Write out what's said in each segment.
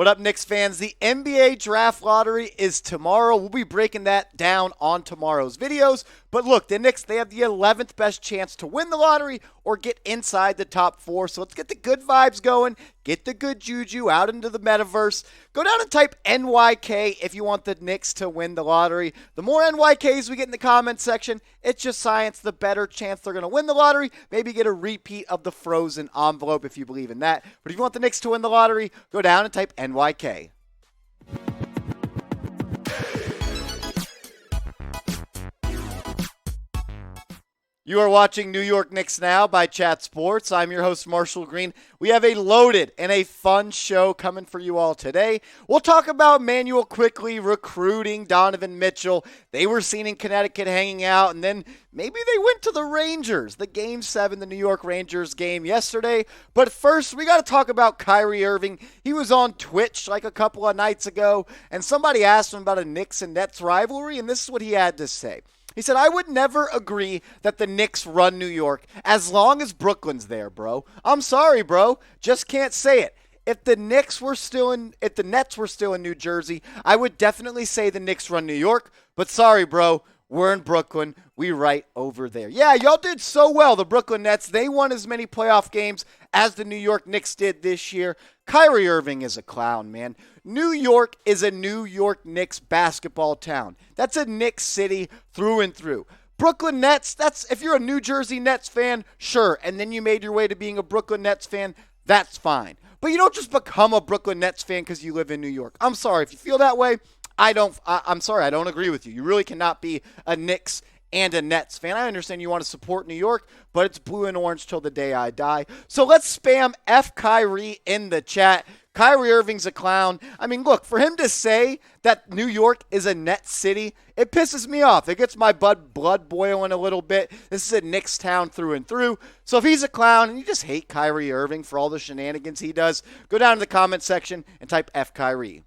What up, Knicks fans? The NBA draft lottery is tomorrow. We'll be breaking that down on tomorrow's videos. But look, the Knicks, they have the 11th best chance to win the lottery or get inside the top 4. So let's get the good vibes going, get the good juju out into the metaverse. Go down and type NYK if you want the Knicks to win the lottery. The more NYKs we get in the comments section, it's just science, the better chance they're going to win the lottery. Maybe get a repeat of the frozen envelope if you believe in that. But if you want the Knicks to win the lottery, go down and type NYK. You are watching New York Knicks Now by Chat Sports. I'm your host, Marshall Green. We have a loaded and a fun show coming for you all today. We'll talk about Immanuel Quickley recruiting Donovan Mitchell. They were seen in Connecticut hanging out, and then maybe they went to the Rangers, the Game 7, the New York Rangers game yesterday. But first, we got to talk about Kyrie Irving. He was on Twitch like a couple of nights ago, and somebody asked him about a Knicks and Nets rivalry, and this is what he had to say. He said, I would never agree that the Knicks run New York as long as Brooklyn's there, bro. I'm sorry, bro. Just can't say it. If the Nets were still in New Jersey, I would definitely say the Knicks run New York. But sorry, bro. We're in Brooklyn. We right over there. Yeah, y'all did so well, the Brooklyn Nets. They won as many playoff games as the New York Knicks did this year. Kyrie Irving is a clown, man. New York is a New York Knicks basketball town. That's a Knicks city through and through. Brooklyn Nets, that's if you're a New Jersey Nets fan, sure, and then you made your way to being a Brooklyn Nets fan, that's fine. But you don't just become a Brooklyn Nets fan because you live in New York. I'm sorry, if you feel that way, I'm sorry, I don't agree with you. You really cannot be a Knicks and a Nets fan. I understand you want to support New York, but it's blue and orange till the day I die. So let's spam F Kyrie in the chat. Kyrie Irving's a clown. I mean, look, for him to say that New York is a Nets city, it pisses me off. It gets my blood boiling a little bit. This is a Knicks town through and through. So if he's a clown and you just hate Kyrie Irving for all the shenanigans he does, go down to the comment section and type F Kyrie.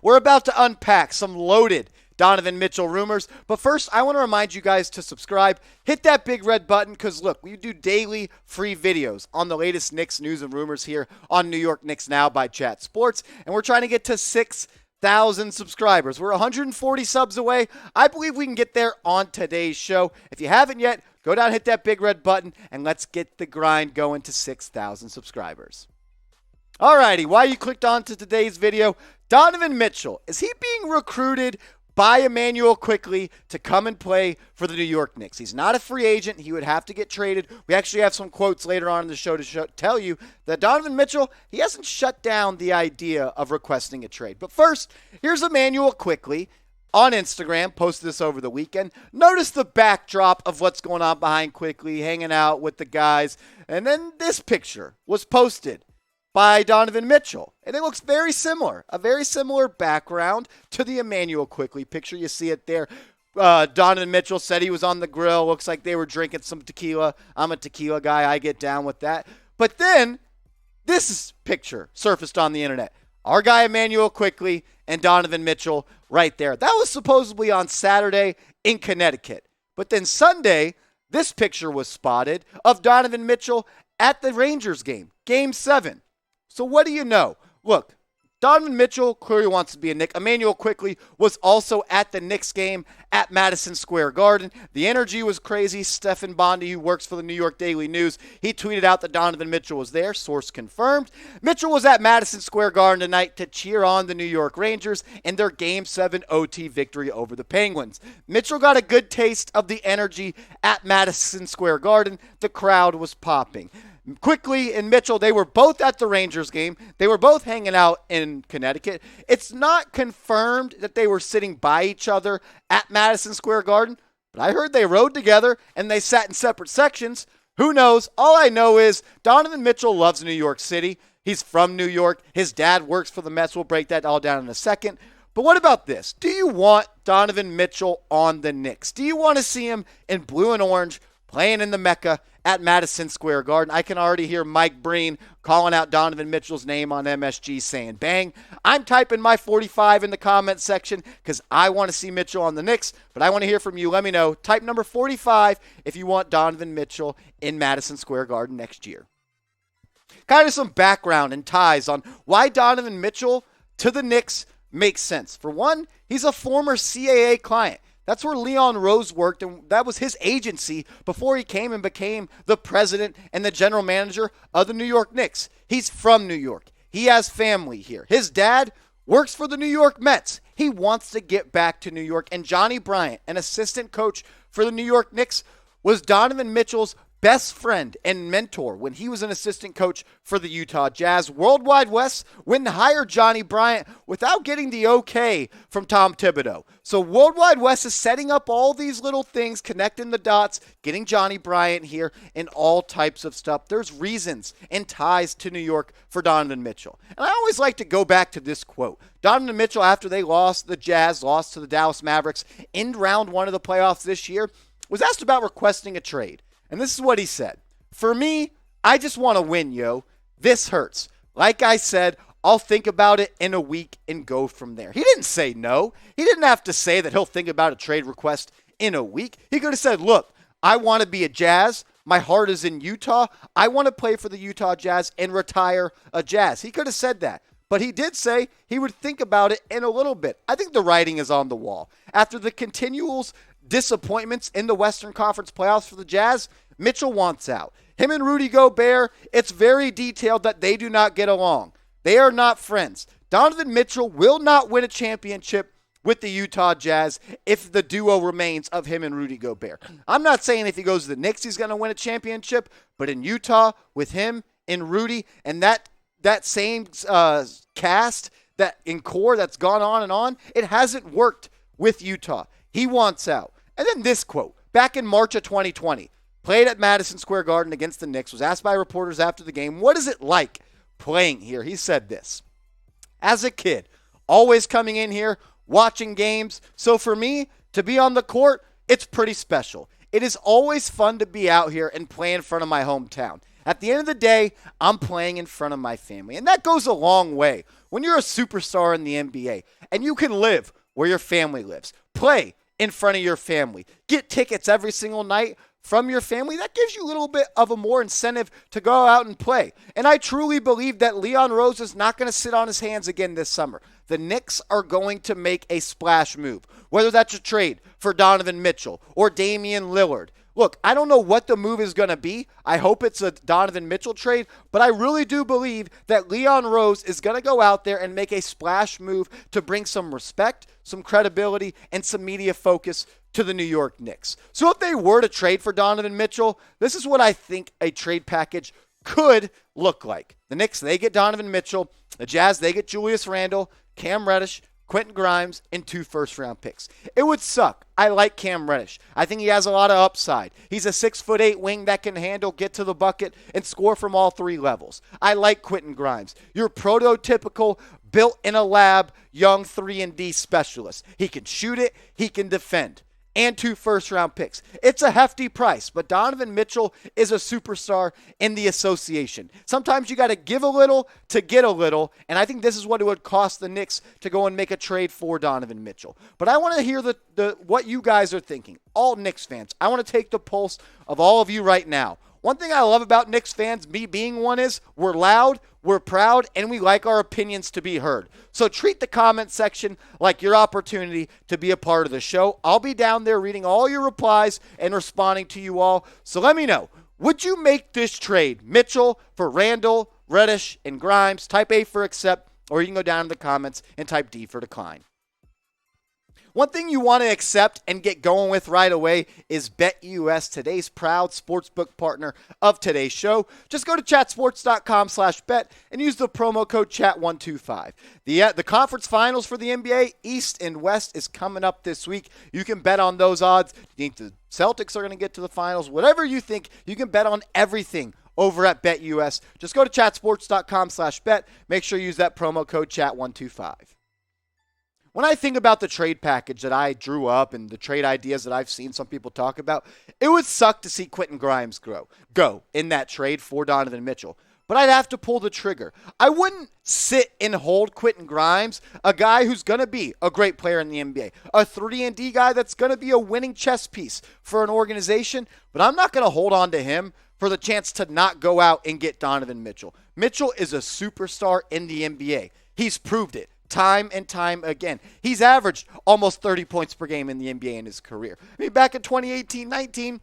We're about to unpack some loaded Donovan Mitchell rumors. But first, I want to remind you guys to subscribe. Hit that big red button because, look, we do daily free videos on the latest Knicks news and rumors here on New York Knicks Now by Chat Sports. And we're trying to get to 6,000 subscribers. We're 140 subs away. I believe we can get there on today's show. If you haven't yet, go down, hit that big red button, and let's get the grind going to 6,000 subscribers. Alrighty, why you clicked on to today's video, Donovan Mitchell, is he being recruited by Immanuel Quickley to come and play for the New York Knicks? He's not a free agent. He would have to get traded. We actually have some quotes later on in the show to tell you that Donovan Mitchell, he hasn't shut down the idea of requesting a trade. But first, here's Immanuel Quickley on Instagram, posted this over the weekend. Notice the backdrop of what's going on behind Quickley, hanging out with the guys. And then this picture was posted by Donovan Mitchell. And it looks very similar, a very similar background to the Immanuel Quickley picture. You see it there. Donovan Mitchell said he was on the grill. Looks like they were drinking some tequila. I'm a tequila guy. I get down with that. But then this picture surfaced on the internet. Our guy Immanuel Quickley and Donovan Mitchell right there. That was supposedly on Saturday in Connecticut. But then Sunday, this picture was spotted of Donovan Mitchell at the Rangers game, Game 7. So what do you know? Look, Donovan Mitchell clearly wants to be a Knick. Immanuel Quickley was also at the Knicks game at Madison Square Garden. The energy was crazy. Stephen Bondi, who works for the New York Daily News, he tweeted out that Donovan Mitchell was there. Source confirmed. Mitchell was at Madison Square Garden tonight to cheer on the New York Rangers in their Game 7 OT victory over the Penguins. Mitchell got a good taste of the energy at Madison Square Garden. The crowd was popping. Quickley and Mitchell, they were both at the Rangers game. They were both hanging out in Connecticut. It's not confirmed that they were sitting by each other at Madison Square Garden, but I heard they rode together and they sat in separate sections. Who knows? All I know is Donovan Mitchell loves New York City. He's from New York. His dad works for the Mets. We'll break that all down in a second. But what about this? Do you want Donovan Mitchell on the Knicks? Do you want to see him in blue and orange playing in the Mecca at Madison Square Garden? I can already hear Mike Breen calling out Donovan Mitchell's name on MSG saying, bang. I'm typing my 45 in the comment section because I want to see Mitchell on the Knicks, but I want to hear from you. Let me know. Type number 45 if you want Donovan Mitchell in Madison Square Garden next year. kind of some background and ties on why Donovan Mitchell to the Knicks makes sense. For one, he's a former CAA client. That's where Leon Rose worked, and that was his agency before he came and became the president and the general manager of the New York Knicks. He's from New York. He has family here. His dad works for the New York Mets. He wants to get back to New York. And Johnny Bryant, an assistant coach for the New York Knicks, was Donovan Mitchell's best friend and mentor when he was an assistant coach for the Utah Jazz. Worldwide West wouldn't hire Johnny Bryant without getting the okay from Tom Thibodeau. So Worldwide West is setting up all these little things, connecting the dots, getting Johnny Bryant here, and all types of stuff. There's reasons and ties to New York for Donovan Mitchell. And I always like to go back to this quote. Donovan Mitchell, after the Jazz lost to the Dallas Mavericks in round one of the playoffs this year, was asked about requesting a trade. And this is what he said. For me, I just want to win, yo. This hurts. Like I said, I'll think about it in a week and go from there. He didn't say no. He didn't have to say that he'll think about a trade request in a week. He could have said, look, I want to be a Jazz. My heart is in Utah. I want to play for the Utah Jazz and retire a Jazz. He could have said that. But he did say he would think about it in a little bit. I think the writing is on the wall. After the continual disappointments in the Western Conference playoffs for the Jazz, Mitchell wants out. Him and Rudy Gobert, it's very detailed that they do not get along. They are not friends. Donovan Mitchell will not win a championship with the Utah Jazz if the duo remains of him and Rudy Gobert. I'm not saying if he goes to the Knicks he's going to win a championship, but in Utah with him and Rudy and that same cast, that in core that's gone on, it hasn't worked with Utah. He wants out. And then this quote, back in March of 2020, played at Madison Square Garden against the Knicks, was asked by reporters after the game, what is it like playing here? He said this, as a kid, always coming in here, watching games. So for me, to be on the court, it's pretty special. It is always fun to be out here and play in front of my hometown. At the end of the day, I'm playing in front of my family. And that goes a long way. When you're a superstar in the NBA and you can live where your family lives, play in front of your family, get tickets every single night from your family, that gives you a little bit of a more incentive to go out and play. And I truly believe that Leon Rose is not going to sit on his hands again this summer. The Knicks are going to make a splash move, whether that's a trade for Donovan Mitchell or Damian Lillard. Look, I don't know what the move is going to be. I hope it's a Donovan Mitchell trade, but I really do believe that Leon Rose is going to go out there and make a splash move to bring some respect, some credibility, and some media focus to the New York Knicks. So if they were to trade for Donovan Mitchell, this is what I think a trade package could look like. The Knicks, they get Donovan Mitchell. The Jazz, they get Julius Randle, Cam Reddish, Quentin Grimes, and 2 first-round picks. It would suck. I like Cam Reddish. I think he has a lot of upside. He's a 6'8" wing that can handle, get to the bucket, and score from all 3 levels. I like Quentin Grimes. Your prototypical, built in a lab, young 3-and-D specialist. He can shoot it. He can defend. And 2 first-round picks. It's a hefty price, but Donovan Mitchell is a superstar in the association. Sometimes you got to give a little to get a little, and I think this is what it would cost the Knicks to go and make a trade for Donovan Mitchell. But I want to hear what you guys are thinking, all Knicks fans. I want to take the pulse of all of you right now. One thing I love about Knicks fans, me being one, is we're loud, we're proud, and we like our opinions to be heard. So treat the comment section like your opportunity to be a part of the show. I'll be down there reading all your replies and responding to you all. So let me know, would you make this trade, Mitchell for Randle, Reddish, and Grimes? Type A for accept, or you can go down in the comments and type D for decline. One thing you want to accept and get going with right away is BetUS, today's proud sportsbook partner of today's show. Just go to chatsports.com/bet and use the promo code chat125. The conference finals for the NBA, East and West, is coming up this week. You can bet on those odds. You think the Celtics are going to get to the finals? Whatever you think, you can bet on everything over at BetUS. Just go to chatsports.com/bet. Make sure you use that promo code chat125. When I think about the trade package that I drew up and the trade ideas that I've seen some people talk about, it would suck to see Quentin Grimes go in that trade for Donovan Mitchell. But I'd have to pull the trigger. I wouldn't sit and hold Quentin Grimes, a guy who's going to be a great player in the NBA, a 3-and-D guy that's going to be a winning chess piece for an organization, but I'm not going to hold on to him for the chance to not go out and get Donovan Mitchell. Mitchell is a superstar in the NBA. He's proved it time and time again. He's averaged almost 30 points per game in the NBA in his career. I mean, back in 2018-19,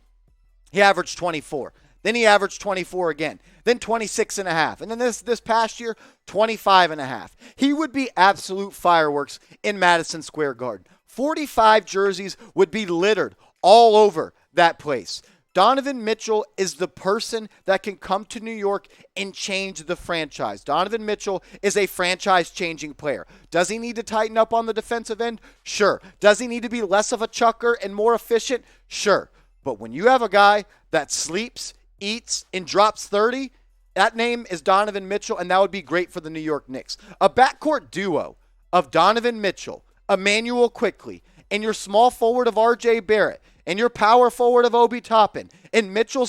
he averaged 24. Then he averaged 24 again. Then 26 and a half. And then this past year, 25 and a half. He would be absolute fireworks in Madison Square Garden. 45 jerseys would be littered all over that place. Donovan Mitchell is the person that can come to New York and change the franchise. Donovan Mitchell is a franchise-changing player. Does he need to tighten up on the defensive end? Sure. Does he need to be less of a chucker and more efficient? Sure. But when you have a guy that sleeps, eats, and drops 30, that name is Donovan Mitchell, and that would be great for the New York Knicks. A backcourt duo of Donovan Mitchell, Immanuel Quickley, and your small forward of R.J. Barrett, and your power forward of Obi Toppin, and Mitchell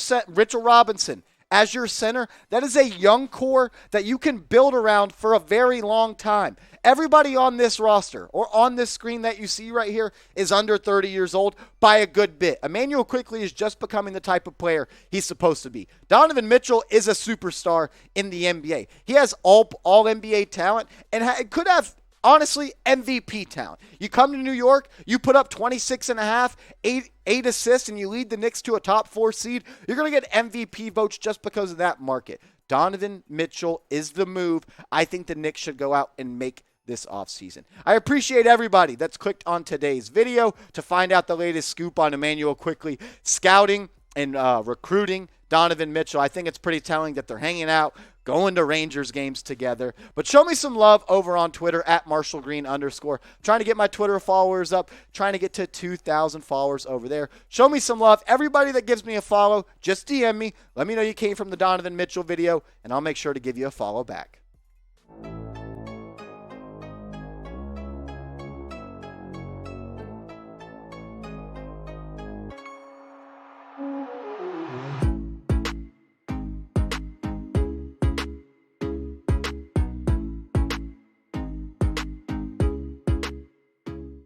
Robinson as your center, that is a young core that you can build around for a very long time. Everybody on this roster or on this screen that you see right here is under 30 years old by a good bit. Immanuel Quickley is just becoming the type of player he's supposed to be. Donovan Mitchell is a superstar in the NBA. He has all NBA talent and could have, honestly, MVP talent. You come to New York, you put up 26 and a half, eight assists, and you lead the Knicks to a top 4 seed. You're going to get MVP votes just because of that market. Donovan Mitchell is the move. I think the Knicks should go out and make this offseason. I appreciate everybody that's clicked on today's video to find out the latest scoop on Immanuel Quickley scouting and recruiting Donovan Mitchell. I think it's pretty telling that they're hanging out, going to Rangers games together. But show me some love over on Twitter at @MarshallGreen_. Trying to get my Twitter followers up, trying to get to 2,000 followers over there. Show me some love. Everybody that gives me a follow, just DM me. Let me know you came from the Donovan Mitchell video, and I'll make sure to give you a follow back.